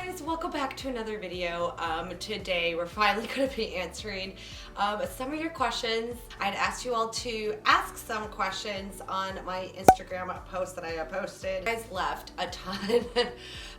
guys, welcome back to another video. Today we're finally going to be answering some of your questions. I'd asked you all to ask some questions on my Instagram post that I posted. You guys left a ton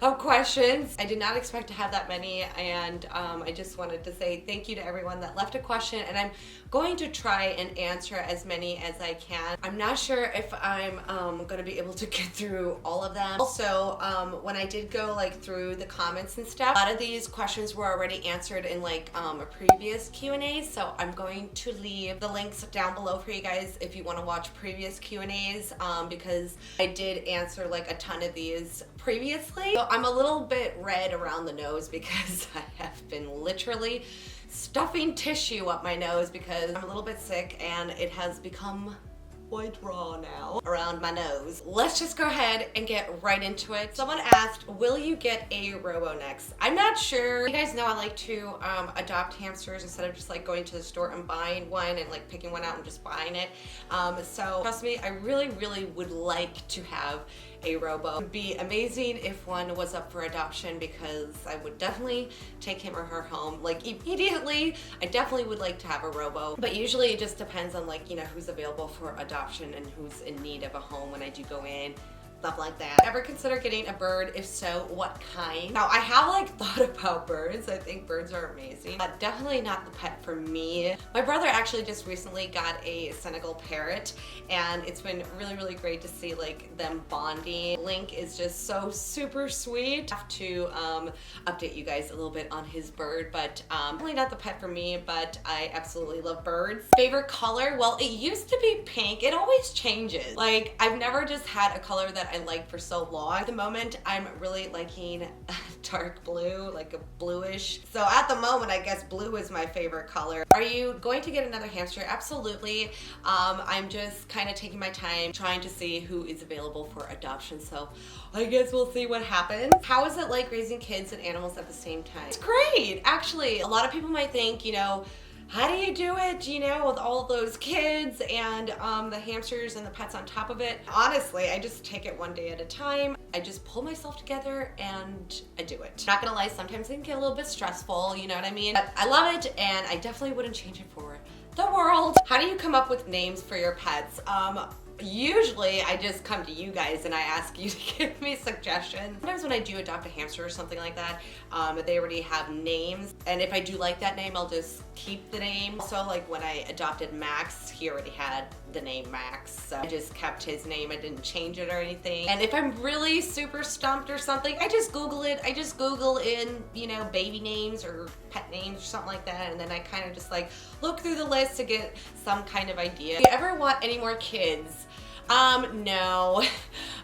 of questions. I did not expect to have that many, and I just wanted to say thank you to everyone that left a question, and I'm going to try and answer as many as I can. I'm not sure if I'm going to be able to get through all of them. Also, when I did go through the comments and stuff, a lot of these questions were already answered in a previous Q&As, so I'm going to leave the links down below for you guys if you want to watch previous Q&As, because I did answer a ton of these previously. So I'm a little bit red around the nose because I have been literally stuffing tissue up my nose because I'm a little bit sick and it has become quite raw now around my nose. Let's just go ahead and get right into it. Someone asked, will you get a robo next? I'm not sure. You guys know I like to adopt hamsters instead of just going to the store and buying one and picking one out and just buying it. So trust me, I really would like to have a robo. It would be amazing if one was up for adoption because I would definitely take him or her home immediately. I definitely would like to have a robo, but usually it just depends on who's available for adoption and who's in need of a home when I do go in. Stuff like that. Ever consider getting a bird? If so, what kind? Now, I have thought about birds. I think birds are amazing, but definitely not the pet for me. My brother actually just recently got a Senegal parrot, and it's been really great to see them bonding. Link is just so super sweet. I have to update you guys a little bit on his bird, but definitely not the pet for me, but I absolutely love birds. Favorite color? Well, it used to be pink. It always changes. I've never just had a color that I liked for so long. At the moment, I'm really liking dark blue, a bluish. So at the moment, I guess blue is my favorite color. Are you going to get another hamster? Absolutely. I'm just kind of taking my time trying to see who is available for adoption. So I guess we'll see what happens. How is it like raising kids and animals at the same time? It's great, actually. A lot of people might think, how do you do it, with all those kids and the hamsters and the pets on top of it? Honestly, I just take it one day at a time. I just pull myself together and I do it. Not gonna lie, sometimes it can get a little bit stressful, you know what I mean? But I love it and I definitely wouldn't change it for the world. How do you come up with names for your pets? Usually I just come to you guys and I ask you to give me suggestions. Sometimes when I do adopt a hamster or something like that, they already have names, and if I do like that name, I'll just keep the name. So when I adopted Max, he already had the name Max, so I just kept his name. I didn't change it or anything. And if I'm really super stumped or something, I just Google it. I just Google in, baby names or pet names or something like that, and then I kind of just look through the list to get some kind of idea. Do you ever want any more kids? No,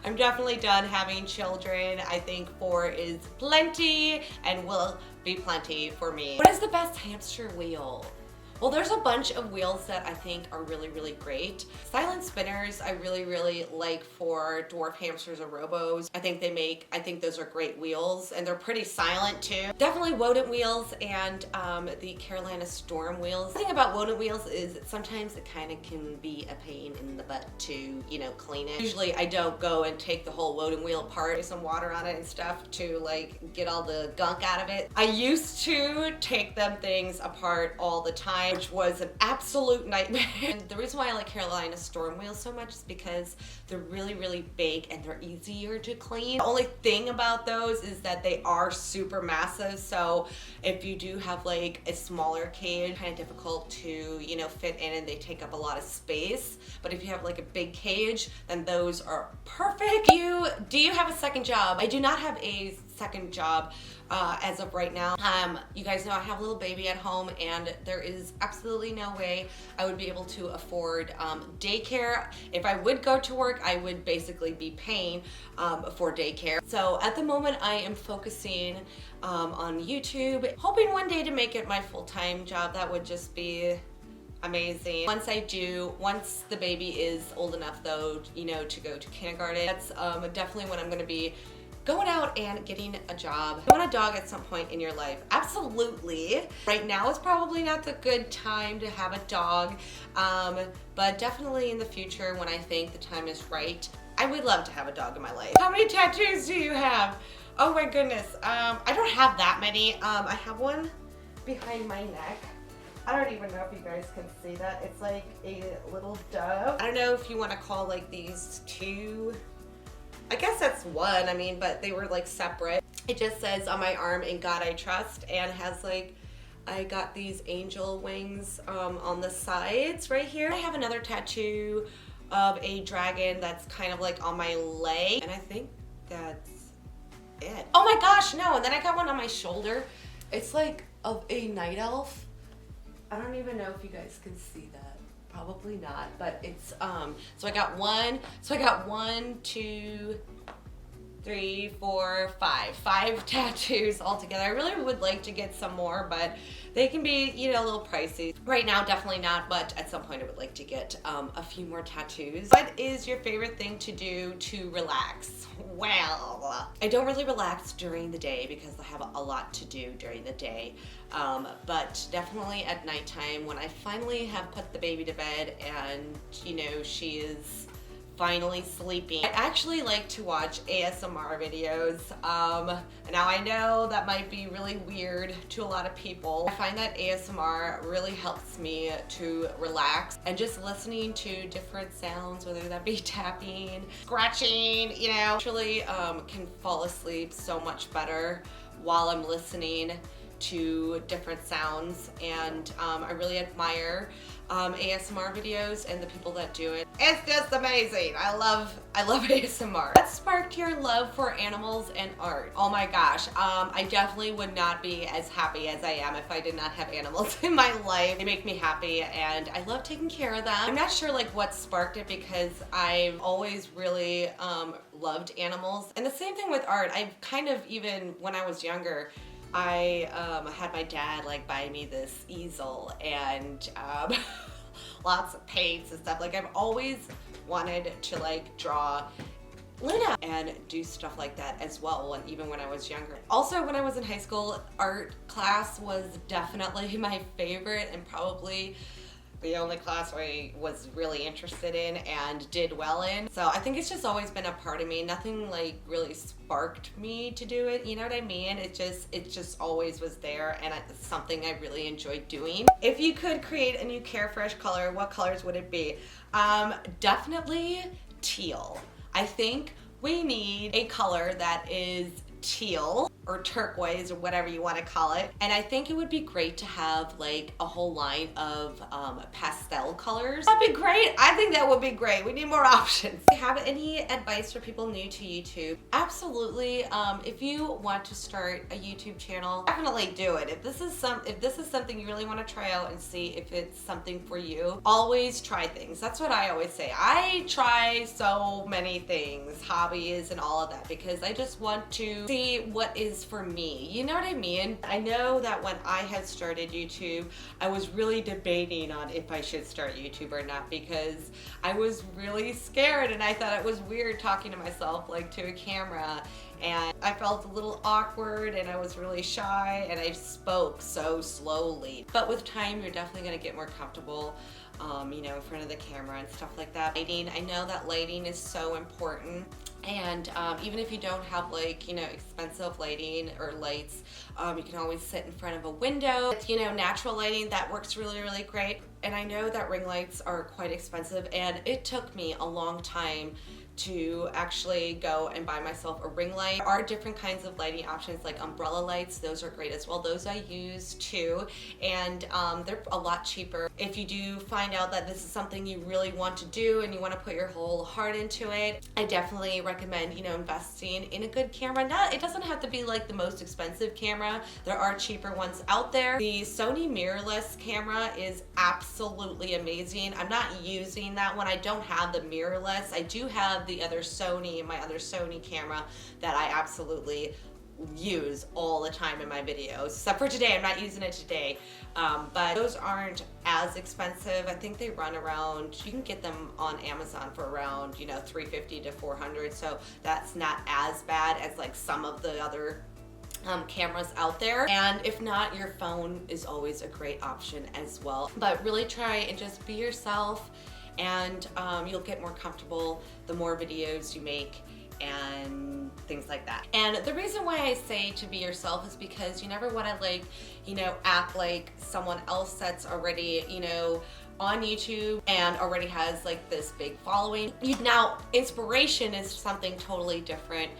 I'm definitely done having children. I think 4 is plenty and will be plenty for me. What is the best hamster wheel? Well, there's a bunch of wheels that I think are really great. Silent spinners I really like for dwarf hamsters or robos. I think those are great wheels, and they're pretty silent too. Definitely Wodent wheels and the Carolina Storm wheels. The thing about Wodent wheels is sometimes it kind of can be a pain in the butt to, clean it. Usually I don't go and take the whole Wodent wheel apart, put some water on it and stuff to get all the gunk out of it. I used to take them things apart all the time, which was an absolute nightmare. And the reason why I like Carolina Storm wheels so much is because they're really big and they're easier to clean. The only thing about those is that they are super massive, so if you do have a smaller cage, kind of difficult to fit in, and they take up a lot of space. But if you have a big cage, then those are perfect. Do you have a second job? I do not have a second job as of right now. You guys know I have a little baby at home, and there is absolutely no way I would be able to afford daycare. If I would go to work, I would basically be paying for daycare. So at the moment I am focusing on YouTube, hoping one day to make it my full-time job. That would just be amazing. Once the baby is old enough though, to go to kindergarten, that's definitely when I'm gonna be going out and getting a job. You want a dog at some point in your life? Absolutely. Right now is probably not the good time to have a dog, but definitely in the future when I think the time is right, I would love to have a dog in my life. How many tattoos do you have? Oh my goodness. I don't have that many. I have one behind my neck. I don't even know if you guys can see that. It's like a little dove. I don't know if you want to call like these two. I guess that's one, I mean, but they were like separate. It just says on my arm, "In God I Trust," and has like, I got these angel wings on the sides right here. I have another tattoo of a dragon that's kind of like on my leg, and I think that's it. Oh my gosh, no, and then I got one on my shoulder. It's like of a night elf. I don't even know if you guys can see that. Probably not, but it's so I got one, two, three, four, five tattoos altogether. I really would like to get some more, but they can be, you know, a little pricey. Right now, definitely not, but at some point I would like to get a few more tattoos. What is your favorite thing to do to relax? Well, I don't really relax during the day because I have a lot to do during the day, but definitely at nighttime when I finally have put the baby to bed and, you know, she is finally sleeping. I actually like to watch ASMR videos. Now I know that might be really weird to a lot of people. I find that ASMR really helps me to relax, and just listening to different sounds, whether that be tapping, scratching, you know, actually can fall asleep so much better while I'm listening to different sounds, and I really admire ASMR videos and the people that do it. It's just amazing. I love ASMR. What sparked your love for animals and art? Oh my gosh, I definitely would not be as happy as I am if I did not have animals in my life. They make me happy and I love taking care of them. I'm not sure like what sparked it because I've always really loved animals. And the same thing with art. I've kind of, even when I was younger, I had my dad like buy me this easel and lots of paints and stuff. Like I've always wanted to like draw Luna and do stuff like that as well, even when I was younger. Also, when I was in high school, art class was definitely my favorite and probably the only class I was really interested in and did well in. So I think it's just always been a part of me. Nothing like really sparked me to do it, you know what I mean? It just always was there, and it's something I really enjoyed doing. If you could create a new Carefresh color, what colors would it be? Definitely teal. I think we need a color that is teal or turquoise or whatever you want to call it, and I think it would be great to have like a whole line of pastel colors. That'd be great. I think that would be great. We need more options. Do you have any advice for people new to YouTube? Absolutely. If you want to start a YouTube channel, definitely do it. If this is something you really want to try out and see if it's something for you, always try things. That's what I always say. I try so many things, hobbies and all of that, because I just want to see what is for me, you know what I mean? I know that when I had started YouTube, I was really debating on if I should start YouTube or not, because I was really scared and I thought it was weird talking to myself like to a camera, and I felt a little awkward and I was really shy and I spoke so slowly. But with time, you're definitely going to get more comfortable, you know, in front of the camera and stuff like that. Lighting, I know that lighting is so important. And even if you don't have like, you know, expensive lighting or lights, you can always sit in front of a window. It's, you know, natural lighting, that works really, really great. And I know that ring lights are quite expensive, and it took me a long time to actually go and buy myself a ring light. There are different kinds of lighting options like umbrella lights. Those are great as well. Those I use too, and they're a lot cheaper. If you do find out that this is something you really want to do and you want to put your whole heart into it, I definitely recommend, you know, investing in a good camera. It doesn't have to be like the most expensive camera. There are cheaper ones out there. The Sony mirrorless camera is absolutely amazing. I'm not using that one. I don't have the mirrorless. I do have my other Sony camera that I absolutely use all the time in my videos, except for today. I'm not using it today, but those aren't as expensive. I think they run around, you can get them on Amazon for around, you know, $350 to $400, so that's not as bad as like some of the other cameras out there. And if not, your phone is always a great option as well. But really try and just be yourself, and you'll get more comfortable the more videos you make, and things like that. And the reason why I say to be yourself is because you never want to like, you know, act like someone else that's already, you know, on YouTube and already has like this big following. Now, inspiration is something totally different,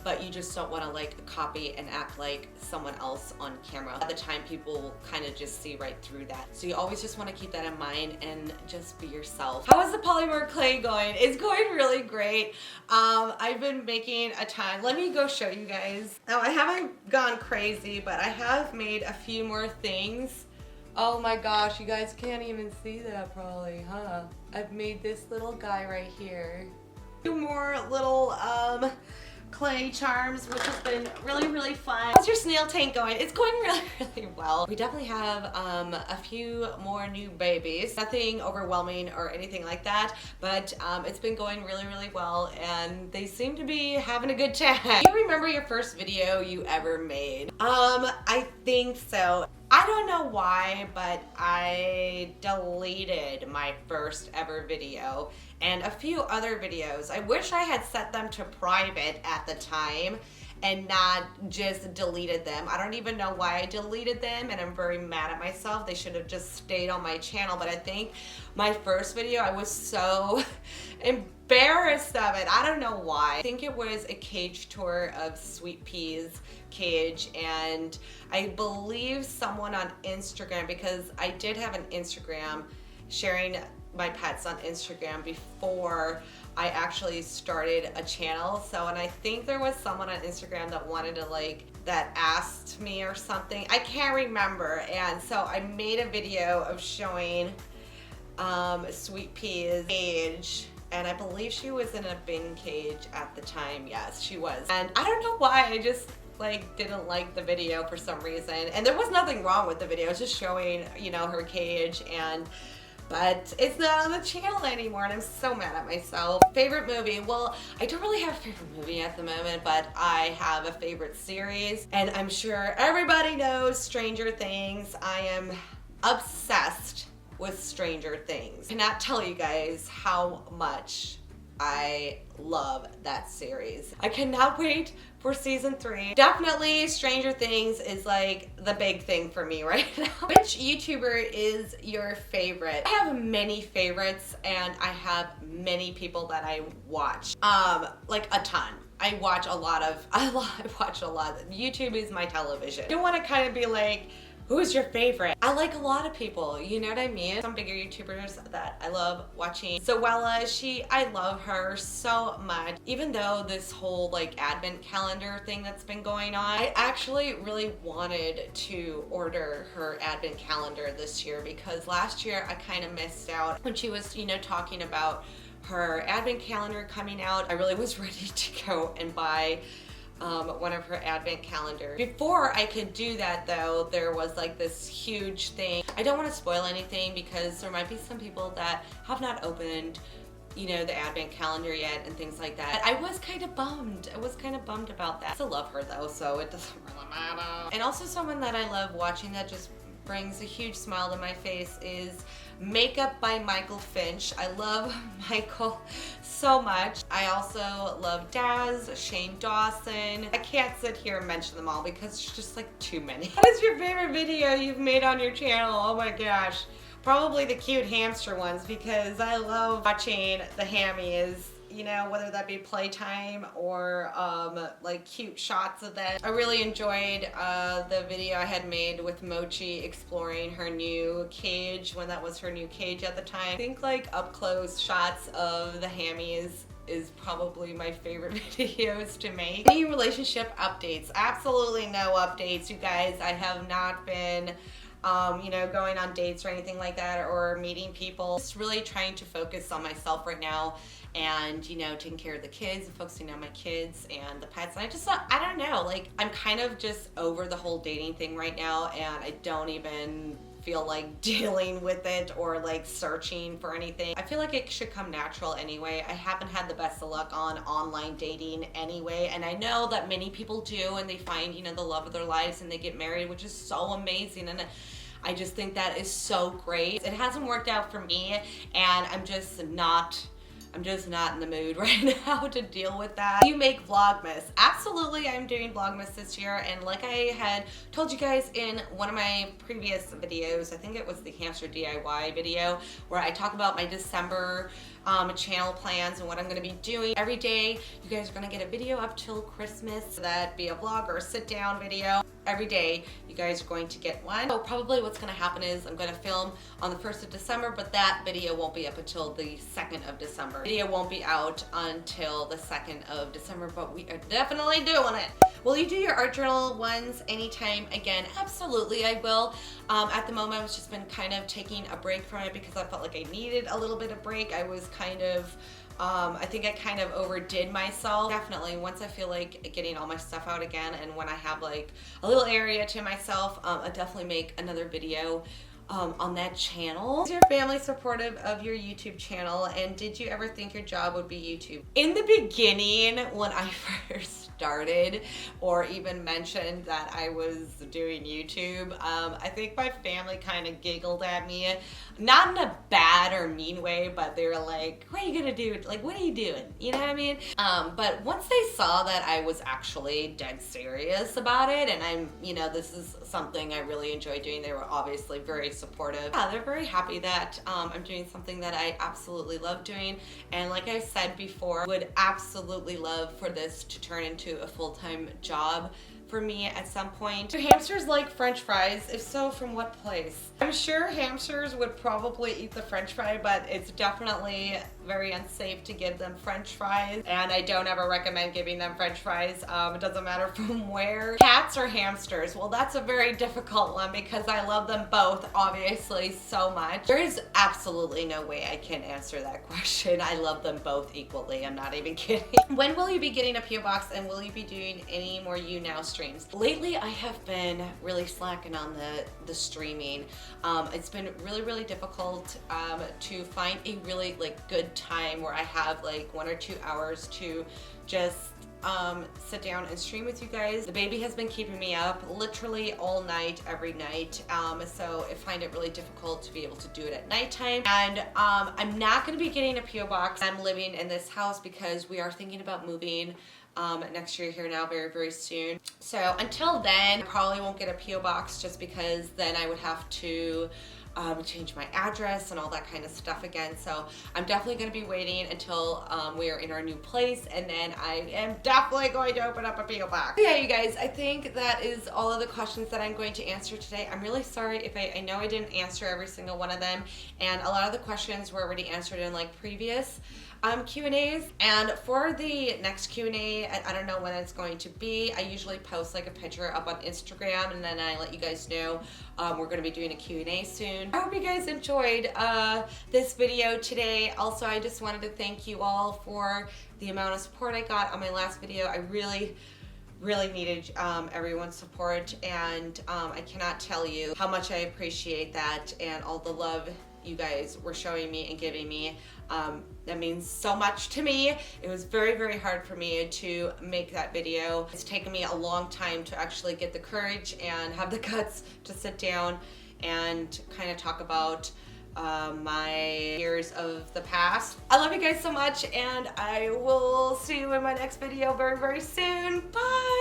but you just don't want to like copy and act like someone else on camera. At the time, people kind of just see right through that. So you always just want to keep that in mind and just be yourself. How is the Polymer Clay going? It's going really great. I've been making a ton. Let me go show you guys. Now, I haven't gone crazy, but I have made a few more things. Oh my gosh, you guys can't even see that probably, huh? I've made this little guy right here. Two more little clay charms, which has been really, really fun. How's your snail tank going? It's going really, really well. We definitely have a few more new babies. Nothing overwhelming or anything like that, but it's been going really, really well, and they seem to be having a good time. Do you remember your first video you ever made? I think so. I don't know why, but I deleted my first ever video and a few other videos. I wish I had set them to private at the time and not just deleted them. I don't even know why I deleted them, and I'm very mad at myself. They should have just stayed on my channel, but I think my first video, I was so embarrassed of it. I don't know why. I think it was a cage tour of Sweet Pea's cage, and I believe someone on Instagram, because I did have an Instagram, sharing my pets on Instagram before I actually started a channel. So, and I think there was someone on Instagram that wanted to like, that asked me or something. I can't remember. And so I made a video of showing Sweet Pea's cage, and I believe she was in a bin cage at the time. Yes, she was. And I don't know why, I just like didn't like the video for some reason. And there was nothing wrong with the video. It's just showing, you know, her cage, but it's not on the channel anymore, and I'm so mad at myself. Favorite movie? Well, I don't really have a favorite movie at the moment, but I have a favorite series, and I'm sure everybody knows Stranger Things. I am obsessed with Stranger Things. I cannot tell you guys how much I love that series. I cannot wait for season 3. Definitely Stranger Things is like the big thing for me right now. Which YouTuber is your favorite? I have many favorites, and I have many people that I watch. Like a ton. I watch a lot. YouTube is my television. I don't want to kind of be like, who's your favorite? I like a lot of people, you know what I mean? Some bigger YouTubers that I love watching. Zoella, I love her so much. Even though this whole like advent calendar thing that's been going on, I actually really wanted to order her advent calendar this year, because last year I kind of missed out when she was, you know, talking about her advent calendar coming out. I really was ready to go and buy one of her advent calendars. Before I could do that though, there was like this huge thing. I don't want to spoil anything because there might be some people that have not opened, you know, the advent calendar yet and things like that. I was kind of bummed. I was kind of bummed about that. I still love her though, so it doesn't really matter. And also someone that I love watching that just brings a huge smile to my face is Makeup by Michael Finch. I love Michael so much. I also love Daz, Shane Dawson. I can't sit here and mention them all because it's just like too many. What is your favorite video you've made on your channel? Oh my gosh. Probably the cute hamster ones, because I love watching the hammies, you know, whether that be playtime or like cute shots of them. I really enjoyed the video I had made with Mochi exploring her new cage, when that was her new cage at the time. I think like up close shots of the hammies is probably my favorite videos to make. Any relationship updates? Absolutely no updates, you guys. I have not been you know, going on dates or anything like that, or meeting people. Just really trying to focus on myself right now, and, you know, taking care of the kids and focusing on my kids and the pets. And I don't know, like, I'm kind of just over the whole dating thing right now, and I don't even feel like dealing with it or like searching for anything. I feel like it should come natural anyway. I haven't had the best of luck on online dating anyway, and I know that many people do, and they find, you know, the love of their lives and they get married, which is so amazing, and I just think that is so great. It hasn't worked out for me, and I'm just not I'm just not in the mood right now to deal with that. You make Vlogmas. Absolutely, I'm doing Vlogmas this year, and like I had told you guys in one of my previous videos, I think it was the hamster DIY video, where I talk about my December channel plans and what I'm going to be doing. Every day you guys are going to get a video up till Christmas. So that'd be a vlog or a sit down video. Every day you guys are going to get one. So probably what's going to happen is I'm going to film on the 1st of December, but that video won't be up until the 2nd of December. The video won't be out until the 2nd of December, but we are definitely doing it. Will you do your art journal ones anytime again? Absolutely, I will. At the moment, I've just been kind of taking a break from it because I felt like I needed a little bit of break. I was kind of I think I kind of overdid myself. Definitely, once I feel like getting all my stuff out again, and when I have like a little area to myself, I'll definitely make another video on that channel. Is your family supportive of your YouTube channel, and did you ever think your job would be YouTube? In the beginning, when I first started, or even mentioned that I was doing YouTube, I think my family kind of giggled at me, not in a bad or mean way, but they were like, what are you gonna do? Like, what are you doing? You know what I mean? But once they saw that I was actually dead serious about it, and I'm, you know, this is something I really enjoy doing, they were obviously very supportive. Yeah, they're very happy that I'm doing something that I absolutely love doing, and like I said before, would absolutely love for this to turn into a full-time job for me at some point. Do hamsters like French fries? If so, from what place? I'm sure hamsters would probably eat the French fry, but it's definitely very unsafe to give them French fries, and I don't ever recommend giving them French fries. It doesn't matter from where. Cats or hamsters? Well, that's a very difficult one because I love them both, obviously, so much. There is absolutely no way I can answer that question. I love them both equally. I'm not even kidding. When will you be getting a PO box, and will you be doing any more You Now streams? Lately, I have been really slacking on the streaming. It's been really difficult to find a really like good time where I have like 1 or 2 hours to just sit down and stream with you guys. The baby has been keeping me up literally all night, every night, so I find it really difficult to be able to do it at nighttime. And I'm not going to be getting a PO box. I'm living in this house because we are thinking about moving next year here now very soon. So until then, I probably won't get a PO box just because then I would have to change my address and all that kind of stuff again. So I'm definitely going to be waiting until we are in our new place, and then I am definitely going to open up a PO box. So yeah, you guys, I think that is all of the questions that I'm going to answer today. I'm really sorry if I know I didn't answer every single one of them, and a lot of the questions were already answered in like previous Q&As. And for the next Q&A, I don't know when it's going to be. I usually post like a picture up on Instagram, and then I let you guys know we're going to be doing a Q&A soon. I hope you guys enjoyed this video today. Also, I just wanted to thank you all for the amount of support I got on my last video. I really needed everyone's support, and I cannot tell you how much I appreciate that and all the love you guys were showing me and giving me. That means so much to me. It was very hard for me to make that video. It's taken me a long time to actually get the courage and have the guts to sit down and kind of talk about my years of the past. I love you guys so much, and I will see you in my next video very soon. Bye!